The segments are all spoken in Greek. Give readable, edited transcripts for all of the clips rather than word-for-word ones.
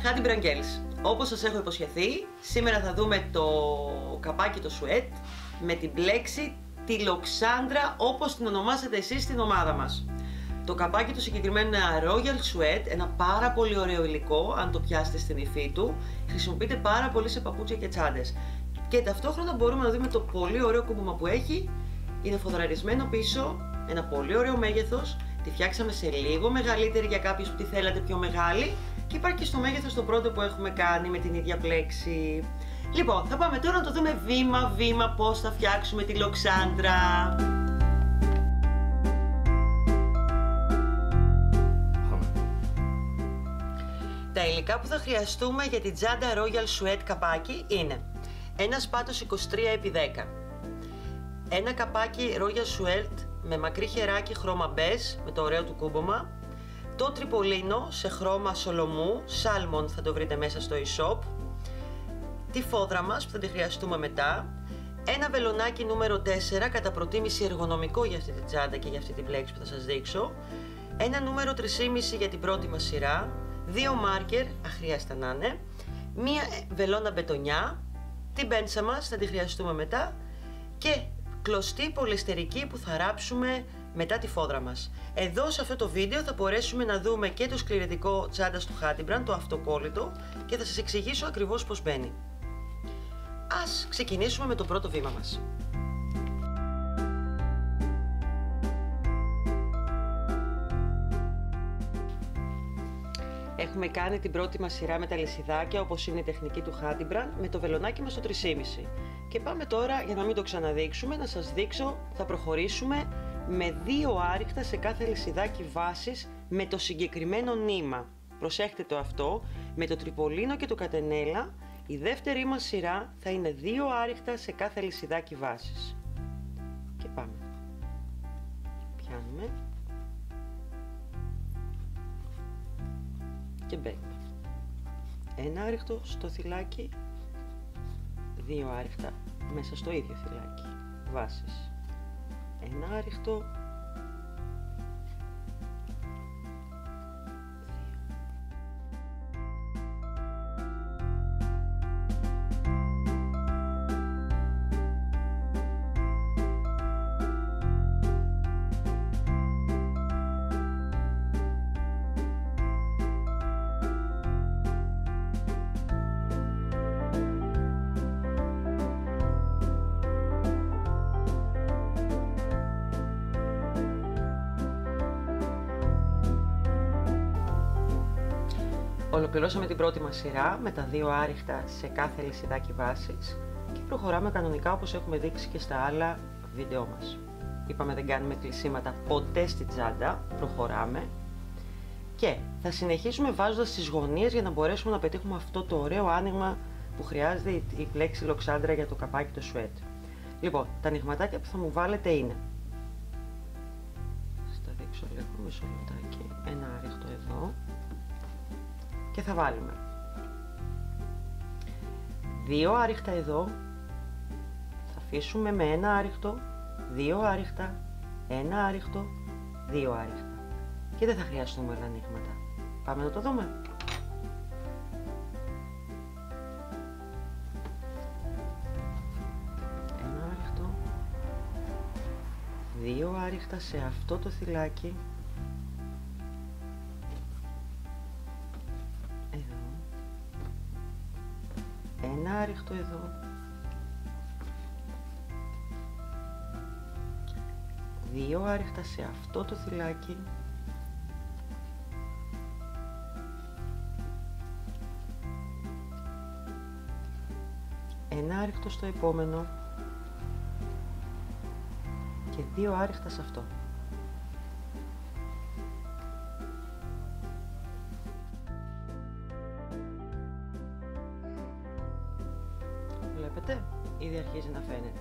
Haddy Brangels. Όπως σας έχω υποσχεθεί, σήμερα θα δούμε το καπάκι το σουέτ με την πλέξη τη Λοξάνδρα, όπως την ονομάσατε εσείς στην ομάδα μας. Το καπάκι του συγκεκριμένου είναι ένα Royal Sweat, ένα πάρα πολύ ωραίο υλικό, αν το πιάσετε στην υφή του. Χρησιμοποιείται πάρα πολύ σε παπούτσια και τσάντες. Και ταυτόχρονα μπορούμε να δούμε το πολύ ωραίο κούμπομα που έχει. Είναι φοδραρισμένο πίσω, ένα πολύ ωραίο μέγεθος. Τη φτιάξαμε σε λίγο μεγαλύτερη για κάποιους που τη θέλατε πιο μεγάλη. Και υπάρχει και στο μέγεθος το πρώτο που έχουμε κάνει με την ίδια πλέξη. Λοιπόν, θα πάμε τώρα να το δούμε βήμα-βήμα πώς θα φτιάξουμε τη Λοξάνδρα. Τα υλικά που θα χρειαστούμε για την τσάντα Royal Sweat καπάκι είναι ένα σπάτος 23x10, ένα καπάκι Royal Sweat με μακρύ χεράκι χρώμα μπες με το ωραίο του κούμπομα, το τριπολίνο σε χρώμα σολομού, salmon θα το βρείτε μέσα στο e-shop, τη φόδρα μας που θα τη χρειαστούμε μετά, ένα βελονάκι νούμερο 4 κατά προτίμηση εργονομικό για αυτή τη τσάντα και για αυτή την πλέξη που θα σας δείξω, ένα νούμερο 3,5 για την πρώτη μας σειρά, δύο μάρκερ, αχρίαστα να είναι, μία βελόνα μπετονιά, την πέντσα μας θα τη χρειαστούμε μετά και κλωστή πολυστερική που θα ράψουμε μετά τη φόδρα μας. Εδώ σε αυτό το βίντεο θα μπορέσουμε να δούμε και το σκληρετικό τσάντας του Haddy Brand, το αυτοκόλλητο, και θα σας εξηγήσω ακριβώς πώς μπαίνει. Ας ξεκινήσουμε με το πρώτο βήμα μας. Έχουμε κάνει την πρώτη μας σειρά με τα λυσιδάκια, όπως είναι η τεχνική του Haddy Brand, με το βελονάκι μας στο 3,5. Και πάμε τώρα, για να μην το ξαναδείξουμε, να σας δείξω, θα προχωρήσουμε με 2 άριχτα σε κάθε λυσιδάκι βάσης με το συγκεκριμένο νήμα. Προσέχτε το αυτό, με το τριπολίνο και το κατενέλα, η δεύτερη μας σειρά θα είναι 2 άριχτα σε κάθε λυσιδάκι βάσης. Και πάμε. Πιάνουμε. Και μπαίνουμε. Ένα άριχτο στο θυλάκι, 2 άριχτα μέσα στο ίδιο θυλάκι βάσης, ένα άριχτο, 2. Ολοκληρώσαμε την πρώτη μας σειρά με τα 2 άριχτα σε κάθε λυσιδάκι βάσης και προχωράμε κανονικά όπως έχουμε δείξει και στα άλλα βίντεο μας. Είπαμε δεν κάνουμε κλεισίματα ποτέ στη τσάντα, προχωράμε και θα συνεχίσουμε βάζοντας τις γωνίες για να μπορέσουμε να πετύχουμε αυτό το ωραίο άνοιγμα που χρειάζεται η πλέξη Λοξάνδρα για το καπάκι το σουέτ. Λοιπόν, τα ανοιγματάκια που θα μου βάλετε είναι, θα δείξω λίγο μισό λεπτάκι, ένα άριχτο εδώ. Και θα βάλουμε 2 άριχτα εδώ, θα αφήσουμε με ένα άριχτο, 2 άριχτα, ένα άριχτο, 2 άριχτα και δεν θα χρειαστούμε άλλα ανοίγματα. Πάμε να το δούμε. Ένα άριχτο, 2 άριχτα σε αυτό το θυλάκι, ένα άριχτο εδώ, 2 άριχτα σε αυτό το θυλάκι, ένα άριχτο στο επόμενο και 2 άριχτα σε αυτό. Βλέπετε, ήδη αρχίζει να φαίνεται.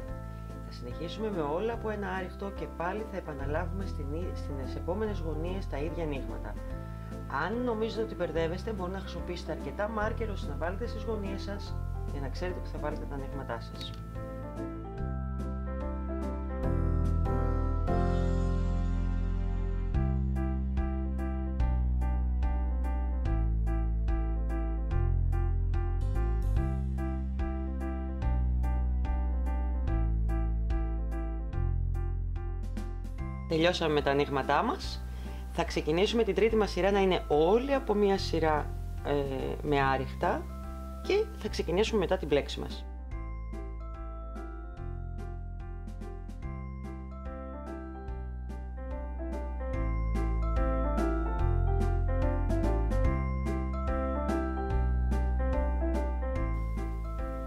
Θα συνεχίσουμε με όλα από ένα άριχτο και πάλι θα επαναλάβουμε στις επόμενες γωνίες τα ίδια ανοίγματα. Αν νομίζετε ότι μπερδεύεστε, μπορεί να χρησιμοποιήσετε αρκετά μάρκερ ώστε να βάλετε στις γωνίες σας για να ξέρετε που θα βάλετε τα ανοίγματά σας. τελειώσαμε με τα ανοίγματά μας. Θα ξεκινήσουμε την τρίτη μας σειρά να είναι όλοι από μία σειρά με άριχτα και θα ξεκινήσουμε μετά την μπλέξη μας.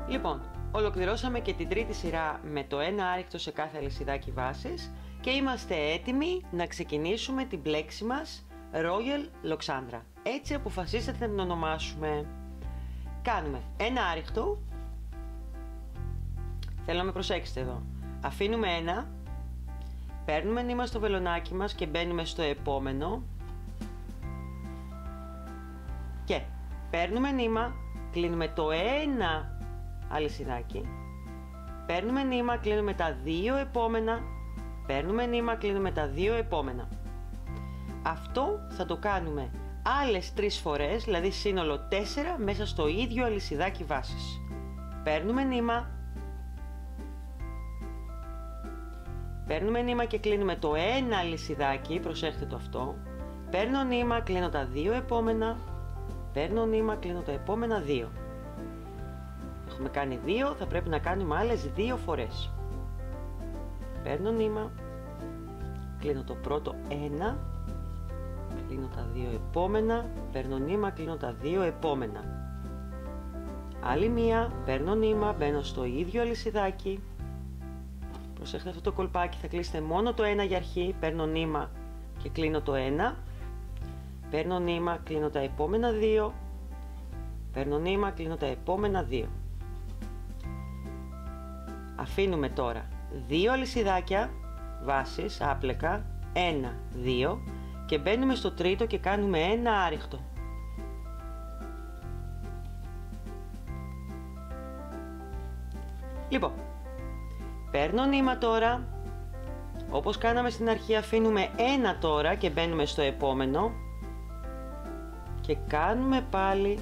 Λοιπόν, ολοκληρώσαμε και την τρίτη σειρά με το ένα άριχτο σε κάθε αλυσιδάκι βάσης και είμαστε έτοιμοι να ξεκινήσουμε την μπλέξη μας Royal Loxandra. Έτσι αποφασίσατε να την ονομάσουμε. Κάνουμε ένα άριχτο. Θέλω να με προσέξετε εδώ. Αφήνουμε ένα, παίρνουμε νήμα στο βελονάκι μας και μπαίνουμε στο επόμενο και παίρνουμε νήμα, κλείνουμε το ένα αλυσιδάκι, παίρνουμε νήμα, κλείνουμε τα δύο επόμενα, παίρνουμε νήμα, κλείνουμε τα δύο επόμενα. Αυτό θα το κάνουμε άλλες 3 φορές, δηλαδή σύνολο 4 μέσα στο ίδιο αλυσιδάκι βάσης. Παίρνουμε νήμα και κλείνουμε το ένα αλυσιδάκι, προσέχτε το αυτό. Παίρνω νήμα, κλείνω τα δύο επόμενα, παίρνω νήμα, κλείνω τα επόμενα 2. Έχουμε κάνει 2, θα πρέπει να κάνουμε άλλες 2 φορές. Παίρνω νήμα, κλείνω το πρώτο 1, κλείνω τα 2 επόμενα, παίρνω νήμα, κλείνω τα 2 επόμενα. Άλλη μία, παίρνω νήμα, μπαίνω στο ίδιο αλυσιδάκι. Προσέχτε αυτό το κολπάκι, θα κλείσετε μόνο το 1 για αρχή, παίρνω νήμα και κλείνω το 1. Παίρνω νήμα, κλείνω τα επόμενα 2. Παίρνω νήμα, κλείνω τα επόμενα 2. Αφήνουμε τώρα 2 αλυσιδάκια βάσης, άπλεκα, 1, 2 και μπαίνουμε στο τρίτο και κάνουμε ένα άριχτο. Λοιπόν, παίρνω νήμα τώρα, όπως κάναμε στην αρχή αφήνουμε ένα τώρα και μπαίνουμε στο επόμενο και κάνουμε πάλι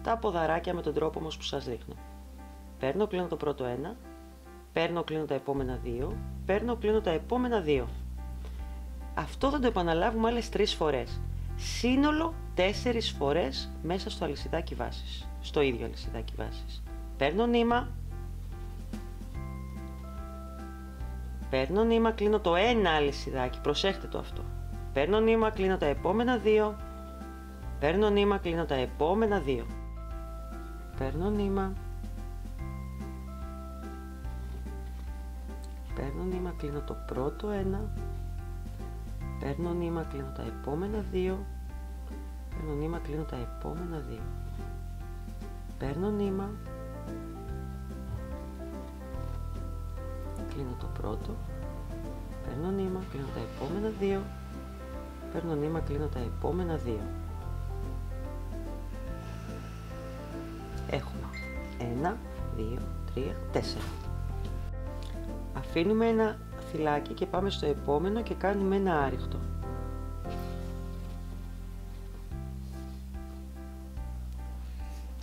τα ποδαράκια με τον τρόπο όμως που σας δείχνω. Παίρνω, κλείνω το πρώτο 1, παίρνω, κλείνω τα επόμενα 2, παίρνω, κλείνω τα επόμενα 2. Αυτό θα το επαναλάβουμε άλλες 3 φορές. Σύνολο 4 φορές μέσα στο αλυσιδάκι βάσης, στο ίδιο αλυσιδάκι βάσης. Παίρνω νήμα, κλείνω το ένα αλυσιδάκι, προσέχτε το αυτό. Παίρνω νήμα, κλείνω τα επόμενα 2, παίρνω νήμα, κλείνω τα επόμενα 2. Παίρνω νήμα, κλείνω το πρώτο 1, παίρνω νήμα, κλείνω τα επόμενα 2, παίρνω νήμα, κλείνω τα επόμενα 2. Παίρνω νήμα, κλείνω το πρώτο, παίρνω νήμα, κλείνω τα επόμενα 2, παίρνω νήμα, κλείνω τα επόμενα 2. Έχουμε 1, 2, 3, 4. Αφήνουμε ένα φυλάκι και πάμε στο επόμενο και κάνουμε ένα άριχτο.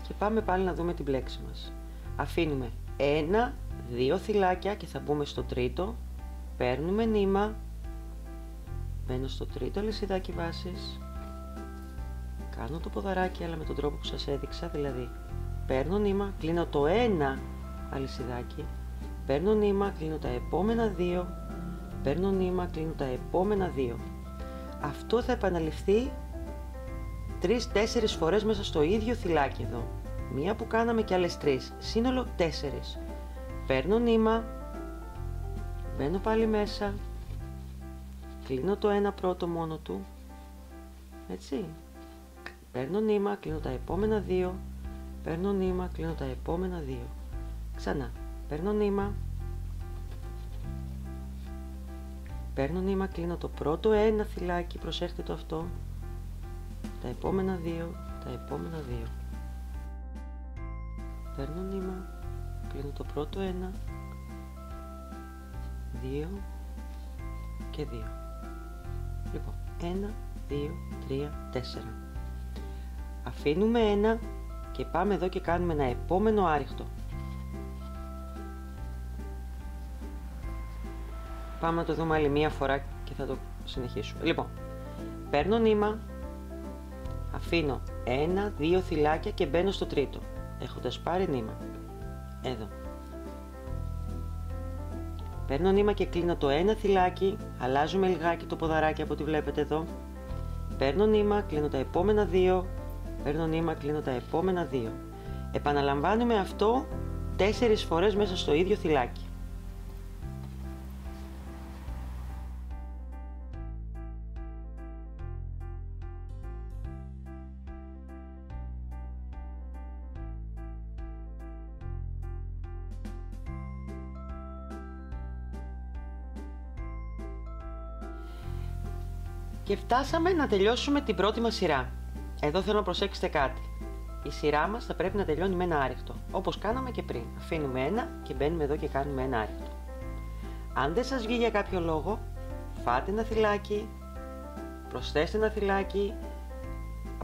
Και πάμε πάλι να δούμε την μπλέξη μας. Αφήνουμε 1, 2 θυλάκια και θα μπούμε στο τρίτο. Παίρνουμε νήμα, μπαίνω στο τρίτο αλυσιδάκι βάσης, κάνω το ποδαράκι αλλά με τον τρόπο που σας έδειξα, δηλαδή παίρνω νήμα, κλείνω το ένα αλυσιδάκι, παίρνω νήμα, κλείνω τα επόμενα 2, παίρνω νήμα, κλείνω τα επόμενα 2. Αυτό θα επαναληφθεί 3-4 φορές μέσα στο ίδιο θυλάκι εδώ. Μία που κάναμε και άλλες 3, σύνολο 4. Παίρνω νήμα, μπαίνω πάλι μέσα, κλείνω το ένα πρώτο μόνο του, έτσι. Παίρνω νήμα, κλείνω τα επόμενα 2, παίρνω νήμα, κλείνω τα επόμενα 2. Ξανά, παίρνω νήμα, κλείνω το πρώτο ένα θυλάκι, προσέχτε το αυτό, τα επόμενα 2, τα επόμενα 2. Παίρνω νήμα, κλείνω το πρώτο 1, 2 και 2. Λοιπόν, 1, 2, 3, 4. Αφήνουμε ένα και πάμε εδώ και κάνουμε ένα επόμενο άριχτο. πάμε να το δούμε άλλη μία φορά και θα το συνεχίσουμε. Λοιπόν, παίρνω νήμα, αφήνω 1-2 θυλάκια και μπαίνω στο τρίτο, έχοντας πάρει νήμα. Εδώ. Παίρνω νήμα και κλείνω το ένα θυλάκι, αλλάζουμε λιγάκι το ποδαράκι από ό,τι βλέπετε εδώ. Παίρνω νήμα, κλείνω τα επόμενα 2, παίρνω νήμα, κλείνω τα επόμενα 2. Επαναλαμβάνουμε αυτό 4 φορές μέσα στο ίδιο θυλάκι. Και φτάσαμε να τελειώσουμε την πρώτη μας σειρά. Εδώ θέλω να προσέξετε κάτι. Η σειρά μας θα πρέπει να τελειώνει με ένα άρηχτο, όπως κάναμε και πριν. Αφήνουμε ένα και μπαίνουμε εδώ και κάνουμε ένα άρηχτο. Αν δεν σας βγει για κάποιο λόγο, φάτε ένα θυλάκι, προσθέστε ένα θυλάκι,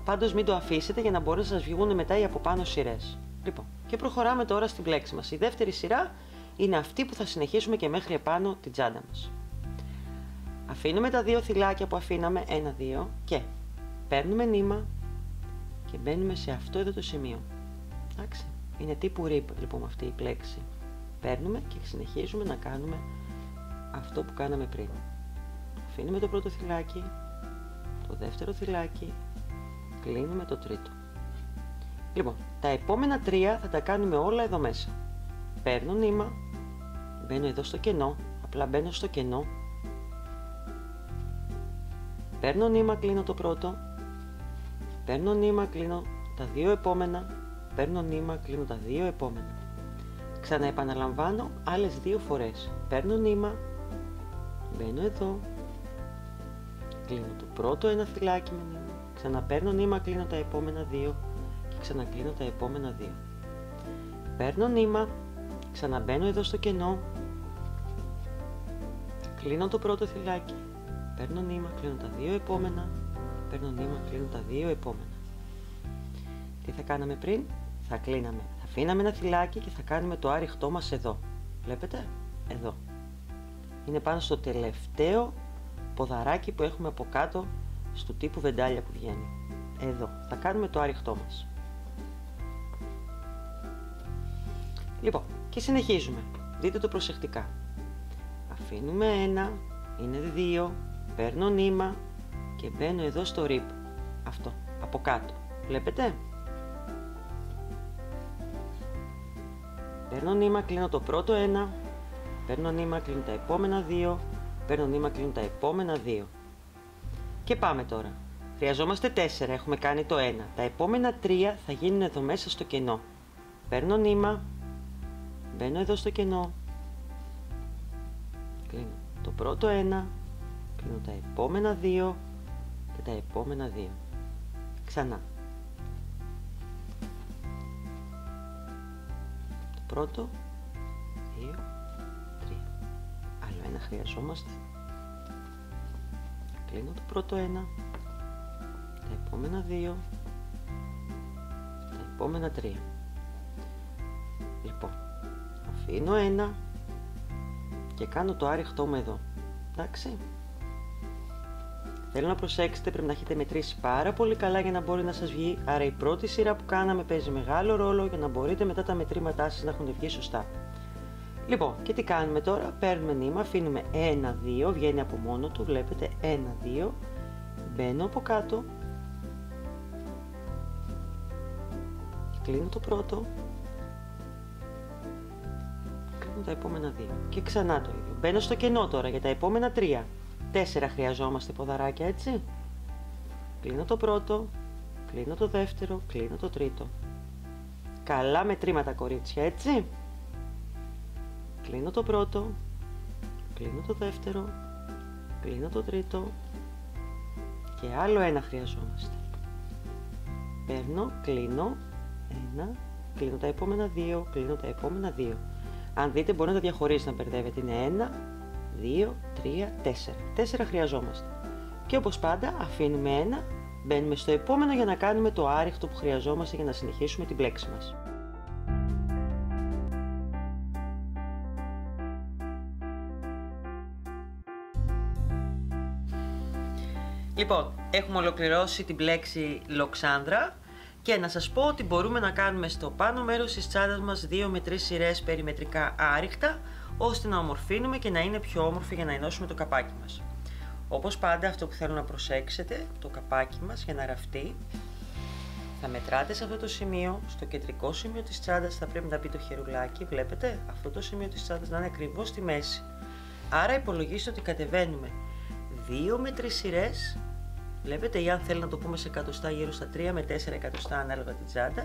πάντως μην το αφήσετε για να μπορεί να σας βγουν μετά οι από πάνω σειρές. Λοιπόν, και προχωράμε τώρα στην πλέξη μας. Η δεύτερη σειρά είναι αυτή που θα συνεχίσουμε και μέχρι επάνω την τσάντα μας. Αφήνουμε τα 2 θυλάκια που αφήναμε, 1-2, και παίρνουμε νήμα και μπαίνουμε σε αυτό εδώ το σημείο. Εντάξει, είναι τύπου rib λοιπόν αυτή η πλέξη. Παίρνουμε και συνεχίζουμε να κάνουμε αυτό που κάναμε πριν. Αφήνουμε το πρώτο θυλάκι, το δεύτερο θυλάκι, κλείνουμε το τρίτο. Λοιπόν, τα επόμενα 3 θα τα κάνουμε όλα εδώ μέσα. Παίρνω νήμα, μπαίνω εδώ στο κενό, απλά μπαίνω στο κενό. Παίρνω νήμα, κλείνω το πρώτο, παίρνω νήμα, κλείνω τα 2 επόμενα, παίρνω νήμα, κλείνω τα 2 επόμενα. Ξαναεπαναλαμβάνω άλλες 2 φορές. Παίρνω νήμα, μπαίνω εδώ, κλείνω το πρώτο ένα θυλάκι με νήμα, ξαναπαίρνω νήμα, κλείνω τα επόμενα 2 και ξανακλείνω τα επόμενα 2. Παίρνω νήμα, ξαναμπαίνω εδώ στο κενό, κλείνω το πρώτο θυλάκι, παίρνω νήμα, κλείνω τα 2 επόμενα, παίρνω νήμα, κλείνω τα 2 επόμενα. Τι θα κάναμε πριν? Θα κλείναμε, θα αφήναμε ένα θυλάκι και θα κάνουμε το άρηχτό μας εδώ. Βλέπετε? Εδώ. Είναι πάνω στο τελευταίο ποδαράκι που έχουμε από κάτω στο τύπου βεντάλια που βγαίνει. Εδώ. Θα κάνουμε το άρηχτό μας. Λοιπόν, και συνεχίζουμε. Δείτε το προσεκτικά. Αφήνουμε 1, είναι 2, παίρνω νήμα και μπαίνω εδώ στο rib. Αυτό, από κάτω. Βλέπετε? Παίρνω νήμα, κλείνω το πρώτο 1, παίρνω νήμα, κλείνω τα επόμενα 2, παίρνω νήμα, κλείνω τα επόμενα 2. Και πάμε τώρα. Χρειαζόμαστε 4, έχουμε κάνει το 1. Τα επόμενα 3 θα γίνουν εδώ μέσα στο κενό. Παίρνω νήμα, μπαίνω εδώ στο κενό, κλείνω το πρώτο 1, κλείνω τα επόμενα 2 και τα επόμενα 2. Ξανά. Το πρώτο, 2, 3. Άλλο ένα χρειαζόμαστε. Κλείνω το πρώτο 1, τα επόμενα 2, τα επόμενα 3. Λοιπόν, αφήνω 1 και κάνω το άρηχτό μου εδώ. Εντάξει. Θέλω να προσέξετε, πρέπει να έχετε μετρήσει πάρα πολύ καλά για να μπορεί να σας βγει. Άρα η πρώτη σειρά που κάναμε παίζει μεγάλο ρόλο για να μπορείτε μετά τα μετρήματά σας να έχουν βγει σωστά. Λοιπόν, και τι κάνουμε τώρα? Παίρνουμε νήμα, αφήνουμε 1-2, βγαίνει από μόνο του, βλέπετε 1-2, μπαίνω από κάτω, κλείνω το πρώτο, κλείνω τα επόμενα 2 και ξανά το ίδιο. Μπαίνω στο κενό τώρα για τα επόμενα 3. 4 χρειαζόμαστε ποδαράκια, έτσι. Κλείνω το πρώτο, κλείνω το δεύτερο, κλείνω το τρίτο. Καλά μετρήματα, κορίτσια, έτσι. Κλείνω το πρώτο, κλείνω το δεύτερο, κλείνω το τρίτο και άλλο ένα χρειαζόμαστε. Παίρνω, κλείνω, 1, κλείνω τα επόμενα 2, κλείνω τα επόμενα 2. Αν δείτε μπορεί να τα διαχωρίσει να μπερδεύετε. Είναι 1, 2, 3, 4. 4 χρειαζόμαστε. Και όπως πάντα αφήνουμε ένα, μπαίνουμε στο επόμενο για να κάνουμε το άρηχτο που χρειαζόμαστε για να συνεχίσουμε την πλέξη μας. Λοιπόν, έχουμε ολοκληρώσει την πλέξη λοξάνδρα και να σας πω ότι μπορούμε να κάνουμε στο πάνω μέρος της τσάντας μας 2 με 3 σειρές περιμετρικά άριχτα, ώστε να ομορφύνουμε και να είναι πιο όμορφη για να ενώσουμε το καπάκι μας. Όπως πάντα, αυτό που θέλω να προσέξετε, το καπάκι μας για να ραφτεί, θα μετράτε σε αυτό το σημείο, στο κεντρικό σημείο της τσάντας θα πρέπει να μπει το χερουλάκι, βλέπετε, αυτό το σημείο της τσάντας να είναι ακριβώς στη μέση. Άρα υπολογίστε ότι κατεβαίνουμε 2 με 3 σειρές, βλέπετε, ή αν θέλει να το πούμε σε εκατοστά, γύρω στα 3 με 4 εκατοστά ανάλογα την τσάντα,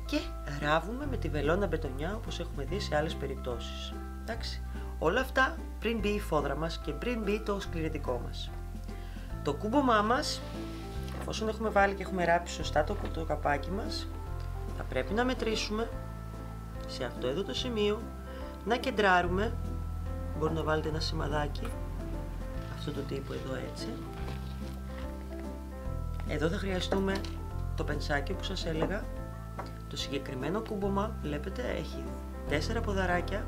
και ράβουμε με τη βελόνα μπετονιά όπως έχουμε δει σε άλλες περιπτώσεις. Εντάξει, όλα αυτά πριν μπει η φόδρα μας και πριν μπει το σκληρητικό μας. Το κούμπομά μας, εφόσον έχουμε βάλει και έχουμε ράψει σωστά το καπάκι μας, θα πρέπει να μετρήσουμε σε αυτό εδώ το σημείο, να κεντράρουμε, μπορεί να βάλετε ένα σημαδάκι, αυτό το τύπο εδώ έτσι. Εδώ θα χρειαστούμε το πενσάκι που σας έλεγα. Το συγκεκριμένο κούμπομα, βλέπετε, έχει 4 ποδαράκια.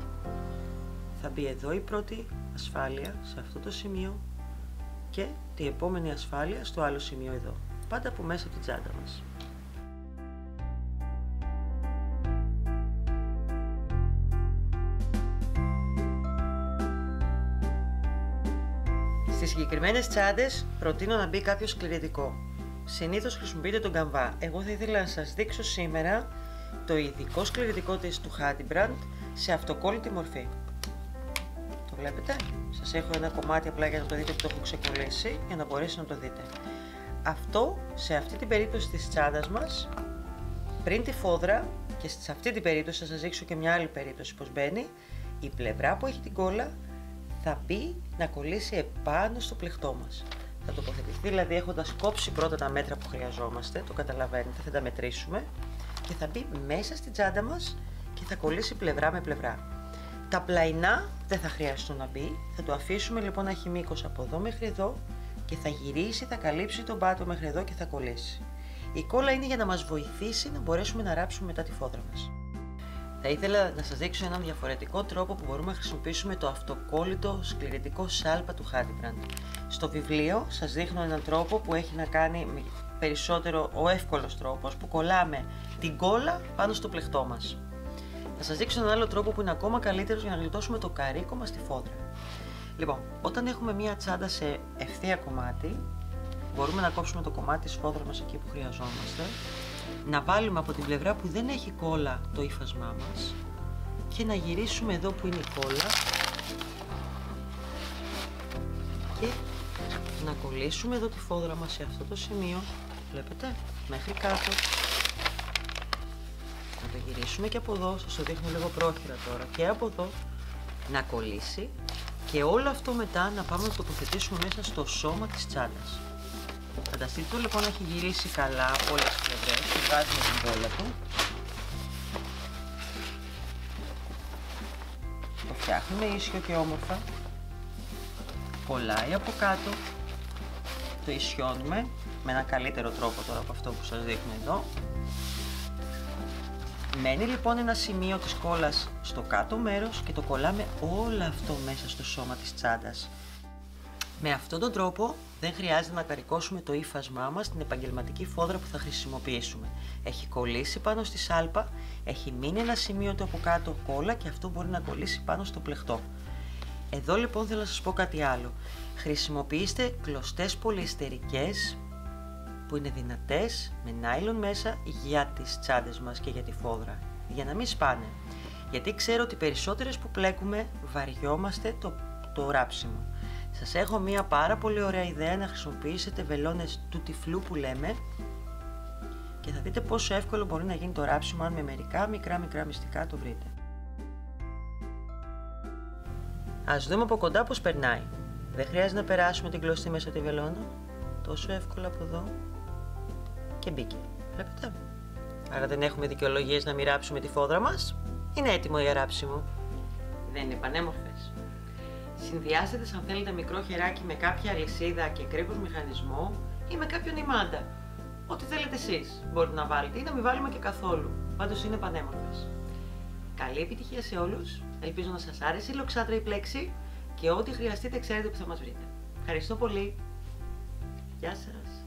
Θα μπει εδώ η πρώτη ασφάλεια σε αυτό το σημείο και την επόμενη ασφάλεια στο άλλο σημείο εδώ, πάντα από μέσα από την τσάντα μας. Στις συγκεκριμένες τσάντες προτείνω να μπει κάποιο σκληρητικό. Συνήθως χρησιμοποιείτε τον καμβά. Εγώ θα ήθελα να σας δείξω σήμερα το ειδικό σκληρητικό της του Hadimbrand σε αυτοκόλλητη μορφή. Το βλέπετε? Σας έχω ένα κομμάτι απλά για να το δείτε που το έχω ξεκολλήσει, για να μπορέσετε να το δείτε. Αυτό σε αυτή την περίπτωση της τσάντας μας, πριν τη φόδρα, και σε αυτή την περίπτωση θα σας δείξω και μια άλλη περίπτωση πως μπαίνει, η πλευρά που έχει την κόλλα θα μπει να κολλήσει επάνω στο πλεκτό μας. Θα τοποθετηθεί δηλαδή έχοντας κόψει πρώτα τα μέτρα που χρειαζόμαστε, το καταλαβαίνετε, θα τα μετρήσουμε και θα μπει μέσα στην τσάντα μας και θα κολλήσει πλευρά με πλευρά. Τα πλαϊνά δεν θα χρειαστούν να μπει, θα το αφήσουμε λοιπόν να έχει μήκος από εδώ μέχρι εδώ και θα γυρίσει, θα καλύψει τον πάτο μέχρι εδώ και θα κολλήσει. Η κόλλα είναι για να μας βοηθήσει να μπορέσουμε να ράψουμε μετά τη φόδρα μας. Θα ήθελα να σας δείξω έναν διαφορετικό τρόπο που μπορούμε να χρησιμοποιήσουμε το αυτοκόλλητο σκληρητικό σάλπα του Hadimbrand. Στο βιβλίο σας δείχνω έναν τρόπο που έχει να κάνει με περισσότερο ο εύκολος τρόπος, που κολλάμε την κόλλα πάνω στο πλεκτό μας. Θα σας δείξω έναν άλλο τρόπο που είναι ακόμα καλύτερος για να γλιτώσουμε το καρύκωμα στη φόδρα. Λοιπόν, όταν έχουμε μία τσάντα σε ευθεία κομμάτι, μπορούμε να κόψουμε το κομμάτι της φόδρας μας εκεί που χρειαζόμαστε, να βάλουμε από την πλευρά που δεν έχει κόλλα το ύφασμά μας και να γυρίσουμε εδώ που είναι η κόλλα και να κολλήσουμε εδώ τη φόδρα μας σε αυτό το σημείο, βλέπετε, μέχρι κάτω. Να το γυρίσουμε και από εδώ, σας το δείχνω λίγο πρόχειρα τώρα, και από εδώ να κολλήσει και όλο αυτό μετά να πάμε να το τοποθετήσουμε μέσα στο σώμα της τσάντας. Φανταστείτε το λοιπόν να έχει γυρίσει καλά από όλες τις πλευρές, του βγάζουμε την κόλλα του. Το φτιάχνουμε ίσιο και όμορφα. Κολλάει από κάτω. Το ισιώνουμε με ένα καλύτερο τρόπο τώρα από αυτό που σας δείχνω εδώ. Μένει λοιπόν ένα σημείο της κόλλας στο κάτω μέρος και το κολλάμε όλο αυτό μέσα στο σώμα της τσάντας. Με αυτόν τον τρόπο δεν χρειάζεται να καρικώσουμε το ύφασμά μας στην επαγγελματική φόδρα που θα χρησιμοποιήσουμε. Έχει κολλήσει πάνω στη σάλπα, έχει μείνει ένα σημείο του από κάτω κόλλα και αυτό μπορεί να κολλήσει πάνω στο πλεκτό. Εδώ λοιπόν θέλω να σας πω κάτι άλλο. Χρησιμοποιήστε κλωστές πολυεστερικές που είναι δυνατές, με νάιλον μέσα, για τις τσάντες μας και για τη φόδρα, για να μην σπάνε. Γιατί ξέρω ότι περισσότερες που πλέκουμε βαριόμαστε το ράψιμο. Σας έχω μία πάρα πολύ ωραία ιδέα να χρησιμοποιήσετε βελόνες του τυφλού που λέμε και θα δείτε πόσο εύκολο μπορεί να γίνει το ράψιμο αν με μερικά μικρά μυστικά το βρείτε. Ας δούμε από κοντά πως περνάει. Δεν χρειάζεται να περάσουμε την κλωστή μέσα τη βελόνα. Τόσο εύκολα από εδώ και μπήκε. Βλέπετε. Άρα δεν έχουμε δικαιολογίες να μην ράψουμε τη φόδρα μας. Είναι έτοιμο για ράψιμο. Δεν είναι πανέμορφες? Συνδυάζετε αν θέλετε μικρό χεράκι με κάποια αλυσίδα και κρύβος μηχανισμό ή με κάποιον ημάντα. Ό,τι θέλετε εσείς μπορείτε να βάλετε ή να μην βάλουμε και καθόλου. Πάντως είναι πανέμορφες. Καλή επιτυχία σε όλους. Ελπίζω να σας άρεσε η λοξάτρα η πλέξη και ό,τι χρειαστείτε ξέρετε που θα μας βρείτε. Ευχαριστώ πολύ. Γεια σας.